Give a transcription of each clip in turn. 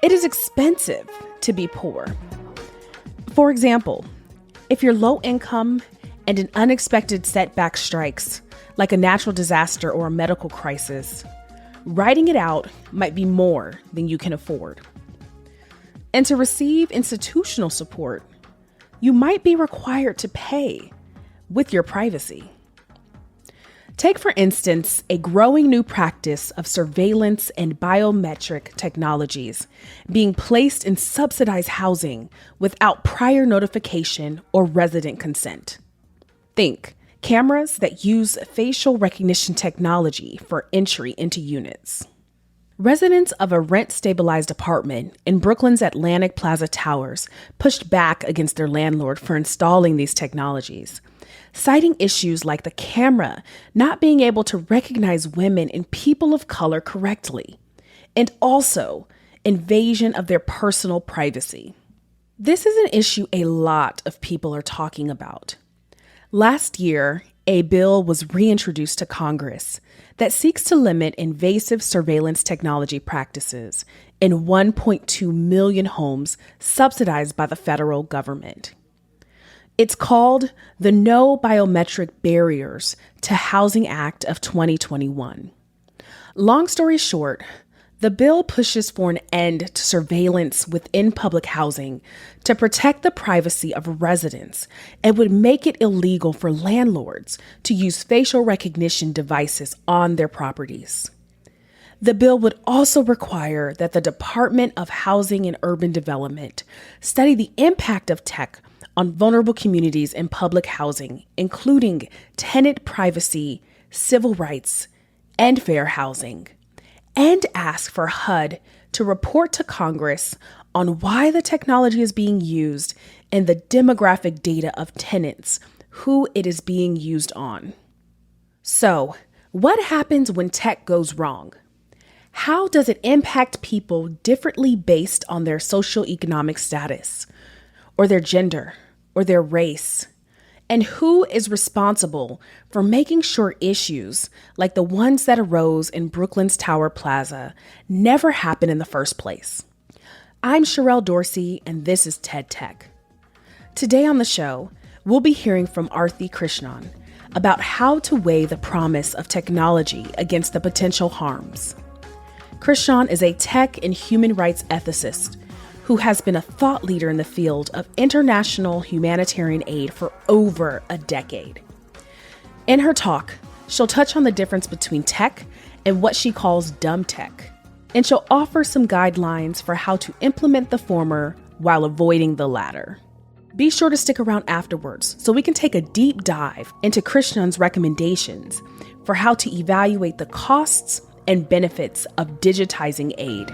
It is expensive to be poor. For example, if you're low income and an unexpected setback strikes, like a natural disaster or a medical crisis, writing it out might be more than you can afford. And to receive institutional support, you might be required to pay with your privacy. Take, for instance, a growing new practice of surveillance and biometric technologies being placed in subsidized housing without prior notification or resident consent. Think cameras that use facial recognition technology for entry into units. Residents of a rent-stabilized apartment in Brooklyn's Atlantic Plaza Towers pushed back against their landlord for installing these technologies, citing issues like the camera not being able to recognize women and people of color correctly, and also invasion of their personal privacy. This is an issue a lot of people are talking about. Last year, a bill was reintroduced to Congress that seeks to limit invasive surveillance technology practices in 1.2 million homes subsidized by the federal government. It's called the No Biometric Barriers to Housing Act of 2021. Long story short, the bill pushes for an end to surveillance within public housing to protect the privacy of residents and would make it illegal for landlords to use facial recognition devices on their properties. The bill would also require that the Department of Housing and Urban Development study the impact of tech on vulnerable communities in public housing, including tenant privacy, civil rights, and fair housing, and ask for HUD to report to Congress on why the technology is being used and the demographic data of tenants who it is being used on. So, what happens when tech goes wrong? How does it impact people differently based on their socioeconomic status, or their gender, or their race? And who is responsible for making sure issues like the ones that arose in Brooklyn's Tower Plaza never happen in the first place? I'm Sherrell Dorsey, and this is TED Tech. Today on the show, we'll be hearing from Aarathi Krishnan about how to weigh the promise of technology against the potential harms. Krishnan is a tech and human rights ethicist who has been a thought leader in the field of international humanitarian aid for over a decade. In her talk, she'll touch on the difference between tech and what she calls dumb tech, and she'll offer some guidelines for how to implement the former while avoiding the latter. Be sure to stick around afterwards so we can take a deep dive into Krishnan's recommendations for how to evaluate the costs and benefits of digitizing aid.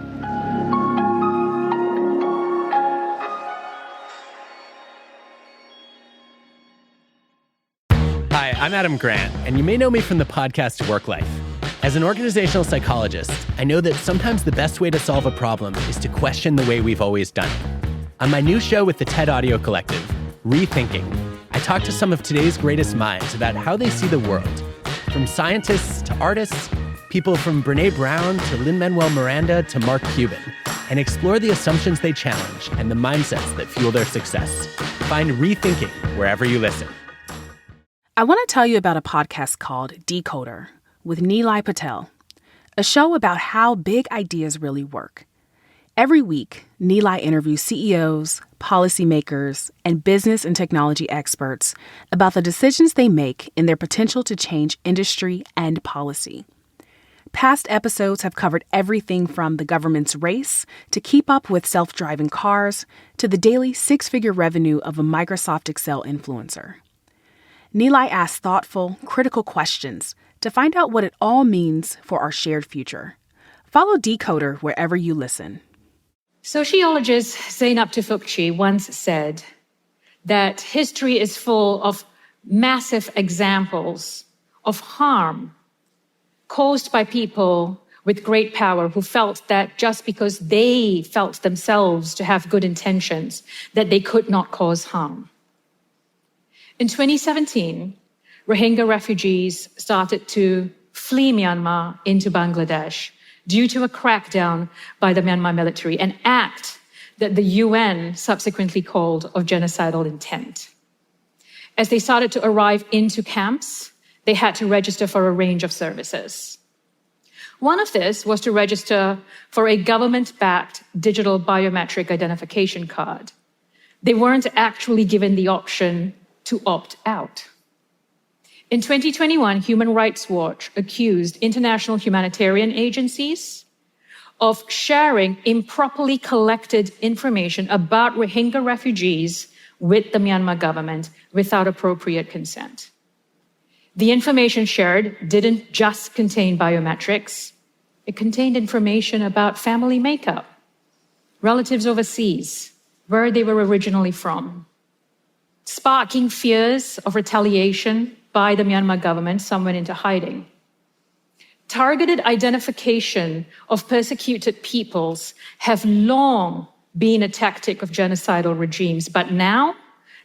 Hi, I'm Adam Grant, and you may know me from the podcast Work Life. As an organizational psychologist, I know that sometimes the best way to solve a problem is to question the way we've always done it. On my new show with the TED Audio Collective, Rethinking, I talk to some of today's greatest minds about how they see the world. From scientists to artists, people from Brené Brown to Lin-Manuel Miranda to Mark Cuban, and explore the assumptions they challenge and the mindsets that fuel their success. Find Rethinking wherever you listen. I want to tell you about a podcast called Decoder with Nilay Patel, a show about how big ideas really work. Every week, Nilay interviews CEOs, policymakers, and business and technology experts about the decisions they make in their potential to change industry and policy. Past episodes have covered everything from the government's race to keep up with self-driving cars to the daily six-figure revenue of a Microsoft Excel influencer. Nilay asks thoughtful, critical questions to find out what it all means for our shared future. Follow Decoder wherever you listen. Sociologist Zeynep Tufekci once said that history is full of massive examples of harm caused by people with great power who felt that just because they felt themselves to have good intentions, that they could not cause harm. In 2017, Rohingya refugees started to flee Myanmar into Bangladesh due to a crackdown by the Myanmar military, an act that the UN subsequently called of genocidal intent. As they started to arrive into camps, they had to register for a range of services. One of this was to register for a government-backed digital biometric identification card. They weren't actually given the option to opt out. In 2021, Human Rights Watch accused international humanitarian agencies of sharing improperly collected information about Rohingya refugees with the Myanmar government without appropriate consent. The information shared didn't just contain biometrics. It contained information about family makeup, relatives overseas, where they were originally from, sparking fears of retaliation by the Myanmar government. Some went into hiding. Targeted identification of persecuted peoples have long been a tactic of genocidal regimes, but now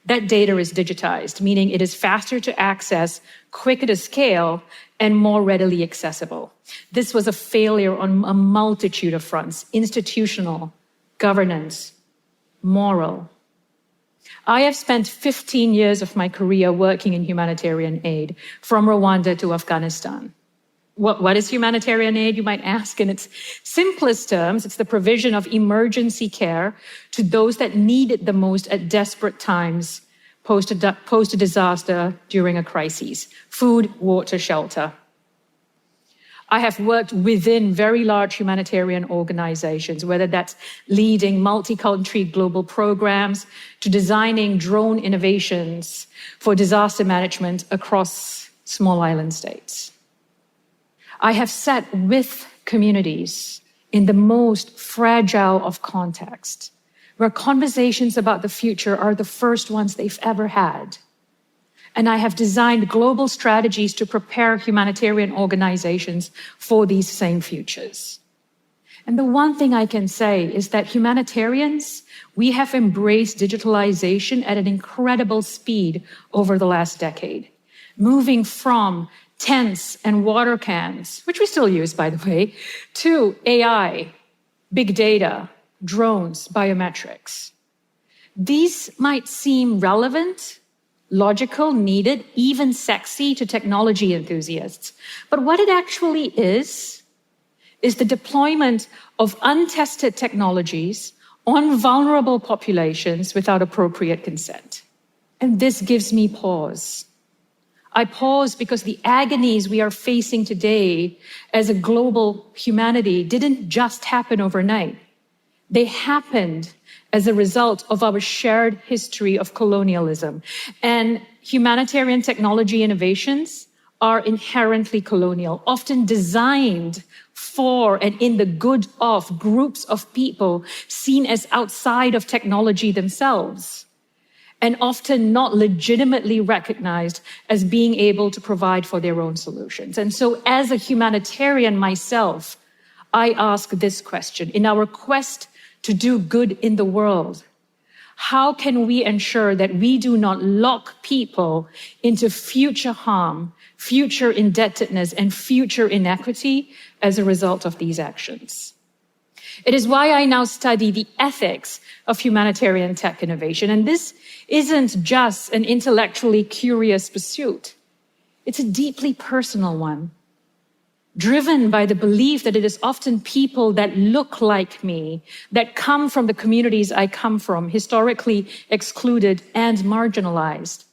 that data is digitized, meaning it is faster to access, quicker to scale, and more readily accessible. This was a failure on a multitude of fronts: institutional, governance, moral. I have spent 15 years of my career working in humanitarian aid, from Rwanda to Afghanistan. What is humanitarian aid, you might ask? In its simplest terms, it's the provision of emergency care to those that need it the most at desperate times, post a disaster, during a crisis: food, water, shelter. I have worked within very large humanitarian organizations, whether that's leading multi-country global programs to designing drone innovations for disaster management across small island states. I have sat with communities in the most fragile of contexts, where conversations about the future are the first ones they've ever had. And I have designed global strategies to prepare humanitarian organizations for these same futures. And the one thing I can say is that humanitarians, we have embraced digitalization at an incredible speed over the last decade, moving from tents and water cans, which we still use, by the way, to AI, big data, drones, biometrics. These might seem relevant, logical, needed, even sexy to technology enthusiasts. But what it actually is the deployment of untested technologies on vulnerable populations without appropriate consent. And this gives me pause. I pause because the agonies we are facing today as a global humanity didn't just happen overnight. They happened as a result of our shared history of colonialism. And humanitarian technology innovations are inherently colonial, often designed for and in the good of groups of people seen as outside of technology themselves, and often not legitimately recognized as being able to provide for their own solutions. And so as a humanitarian myself, I ask this question: in our quest to do good in the world, how can we ensure that we do not lock people into future harm, future indebtedness, and future inequity as a result of these actions? It is why I now study the ethics of humanitarian tech innovation. And this isn't just an intellectually curious pursuit. It's a deeply personal one, driven by the belief that it is often people that look like me, that come from the communities I come from, historically excluded and marginalized,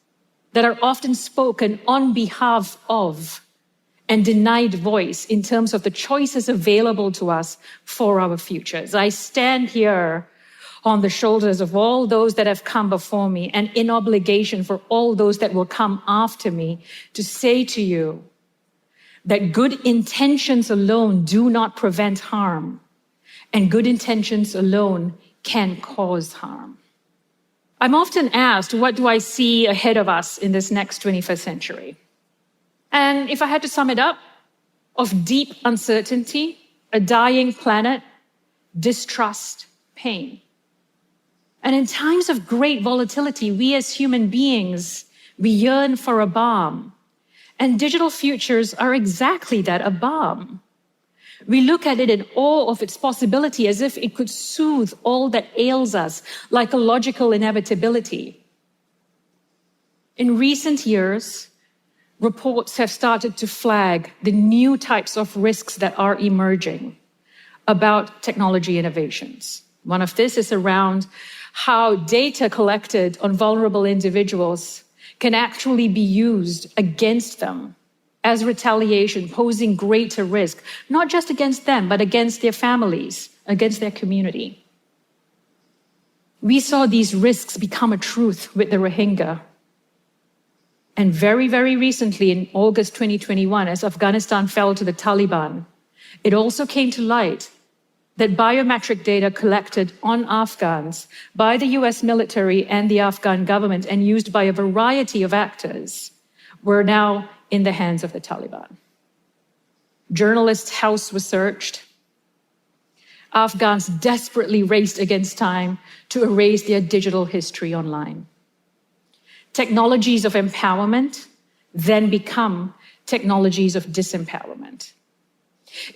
that are often spoken on behalf of and denied voice in terms of the choices available to us for our futures. I stand here on the shoulders of all those that have come before me and in obligation for all those that will come after me to say to you that good intentions alone do not prevent harm, and good intentions alone can cause harm. I'm often asked, what do I see ahead of us in this next 21st century? And if I had to sum it up, of deep uncertainty, a dying planet, distrust, pain. And in times of great volatility, we as human beings, we yearn for a balm. And digital futures are exactly that, a balm. We look at it in awe of its possibility as if it could soothe all that ails us, like a logical inevitability. In recent years, reports have started to flag the new types of risks that are emerging about technology innovations. One of this is around how data collected on vulnerable individuals can actually be used against them as retaliation, posing greater risk, not just against them, but against their families, against their community. We saw these risks become a truth with the Rohingya. And very, very recently, in August 2021, as Afghanistan fell to the Taliban, it also came to light that biometric data collected on Afghans by the US military and the Afghan government and used by a variety of actors were now in the hands of the Taliban. Journalists' house was searched. Afghans desperately raced against time to erase their digital history online. Technologies of empowerment then become technologies of disempowerment.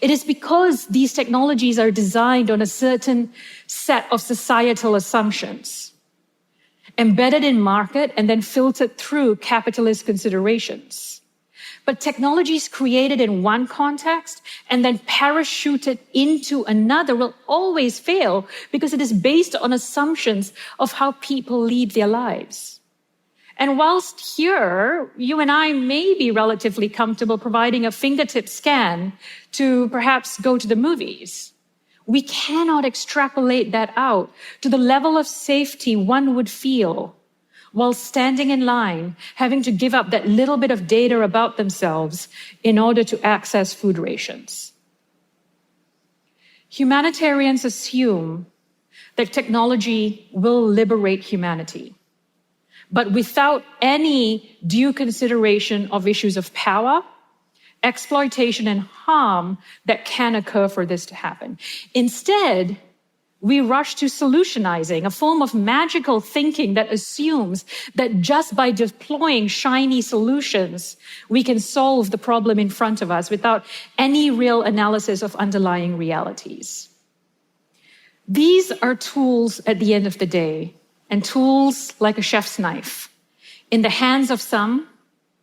It is because these technologies are designed on a certain set of societal assumptions, embedded in market and then filtered through capitalist considerations. But technologies created in one context and then parachuted into another will always fail because it is based on assumptions of how people lead their lives. And whilst here, you and I may be relatively comfortable providing a fingertip scan to perhaps go to the movies, we cannot extrapolate that out to the level of safety one would feel while standing in line, having to give up that little bit of data about themselves in order to access food rations. Humanitarians assume that technology will liberate humanity, but without any due consideration of issues of power, exploitation, and harm that can occur for this to happen. Instead, we rush to solutionizing, a form of magical thinking that assumes that just by deploying shiny solutions, we can solve the problem in front of us without any real analysis of underlying realities. These are tools at the end of the day, and tools like a chef's knife, in the hands of some,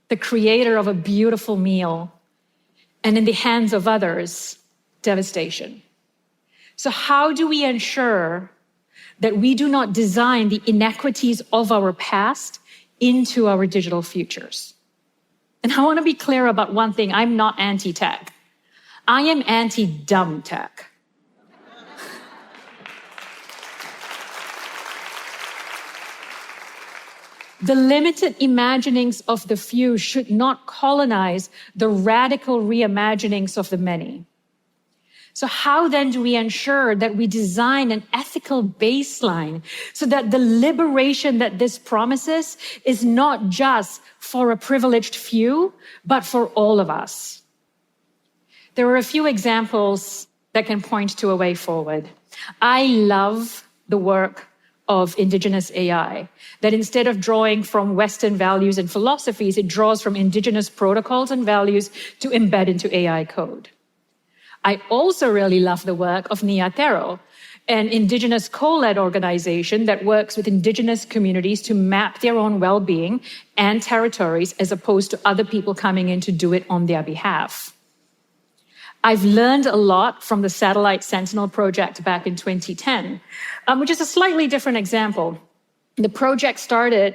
the creator of a beautiful meal, and in the hands of others, devastation. So how do we ensure that we do not design the inequities of our past into our digital futures? And I want to be clear about one thing. I'm not anti-tech. I am anti-dumb tech. The limited imaginings of the few should not colonize the radical reimaginings of the many. So how then do we ensure that we design an ethical baseline so that the liberation that this promises is not just for a privileged few, but for all of us? There are a few examples that can point to a way forward. I love the work of indigenous AI, that instead of drawing from Western values and philosophies, it draws from indigenous protocols and values to embed into AI code. I also really love the work of Niatero, an indigenous co-led organization that works with indigenous communities to map their own well-being and territories as opposed to other people coming in to do it on their behalf. I've learned a lot from the Satellite Sentinel project back in 2010, which is a slightly different example. The project started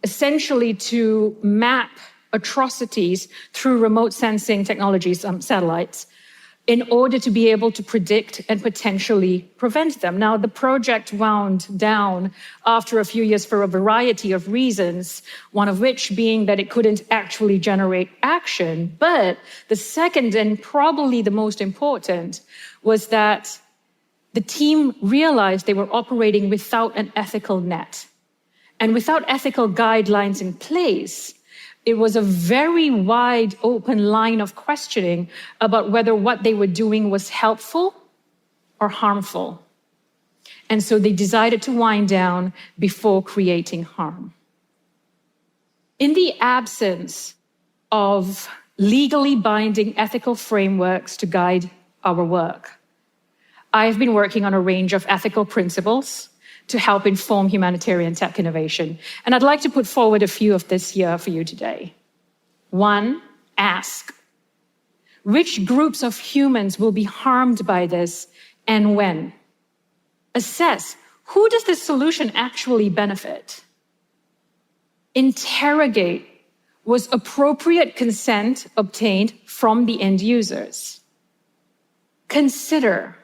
essentially to map atrocities through remote sensing technologies, satellites, in order to be able to predict and potentially prevent them. Now, the project wound down after a few years for a variety of reasons, one of which being that it couldn't actually generate action. But the second, and probably the most important, was that the team realized they were operating without an ethical net. And without ethical guidelines in place, it was a very wide open line of questioning about whether what they were doing was helpful or harmful. And so they decided to wind down before creating harm. In the absence of legally binding ethical frameworks to guide our work. I've been working on a range of ethical principles to help inform humanitarian tech innovation. And I'd like to put forward a few of this here for you today. 1, ask. Which groups of humans will be harmed by this and when? Assess, who does this solution actually benefit? Interrogate, was appropriate consent obtained from the end users? Consider,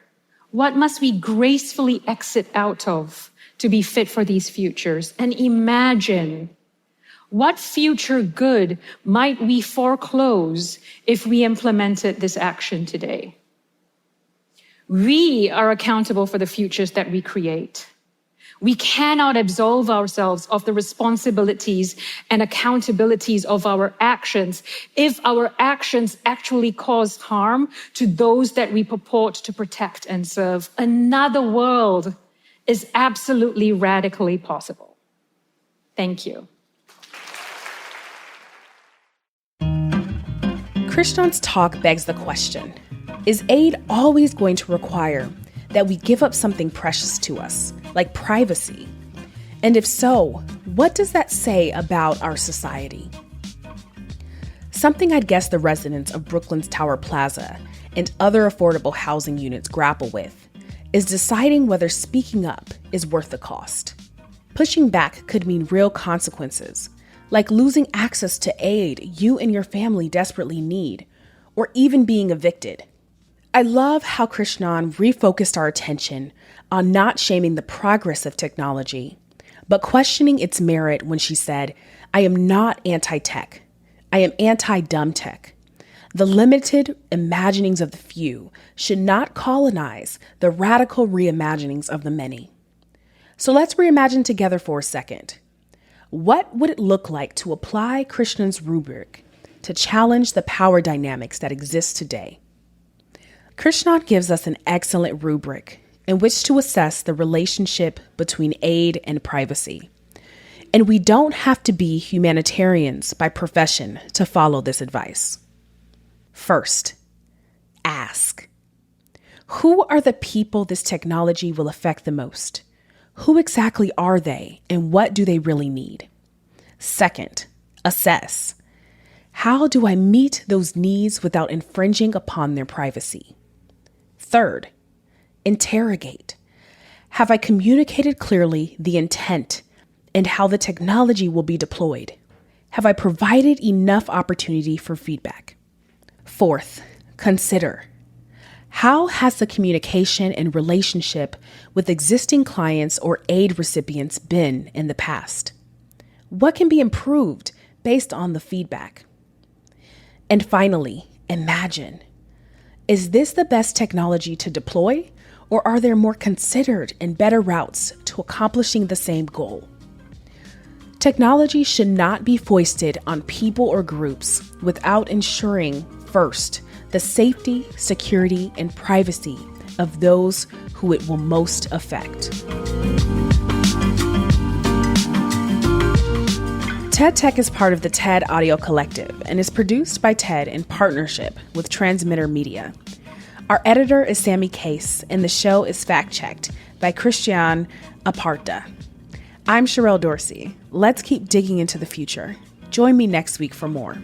what must we gracefully exit out of to be fit for these futures? And imagine, what future good might we foreclose if we implemented this action today? We are accountable for the futures that we create. We cannot absolve ourselves of the responsibilities and accountabilities of our actions if our actions actually cause harm to those that we purport to protect and serve. Another world is absolutely radically possible. Thank you. Krishnan's talk begs the question, is aid always going to require that we give up something precious to us, like privacy? And if so, what does that say about our society? Something I'd guess the residents of Brooklyn's Tower Plaza and other affordable housing units grapple with is deciding whether speaking up is worth the cost. Pushing back could mean real consequences, like losing access to aid you and your family desperately need, or even being evicted. I love how Krishnan refocused our attention on not shaming the progress of technology, but questioning its merit when she said, I am not anti-tech. I am anti-dumb tech. The limited imaginings of the few should not colonize the radical reimaginings of the many. So let's reimagine together for a second. What would it look like to apply Krishnan's rubric to challenge the power dynamics that exist today? Krishnan gives us an excellent rubric in which to assess the relationship between aid and privacy. And we don't have to be humanitarians by profession to follow this advice. First, ask. Who are the people this technology will affect the most? Who exactly are they, and what do they really need? Second, assess. How do I meet those needs without infringing upon their privacy? Third, interrogate. Have I communicated clearly the intent and how the technology will be deployed? Have I provided enough opportunity for feedback? Fourth, consider. How has the communication and relationship with existing clients or aid recipients been in the past? What can be improved based on the feedback? And finally, imagine. Is this the best technology to deploy, or are there more considered and better routes to accomplishing the same goal? Technology should not be foisted on people or groups without ensuring, first, the safety, security, and privacy of those who it will most affect. TED Tech is part of the TED Audio Collective and is produced by TED in partnership with Transmitter Media. Our editor is Sammy Case, and the show is fact-checked by Christian Aparta. I'm Sherrell Dorsey. Let's keep digging into the future. Join me next week for more.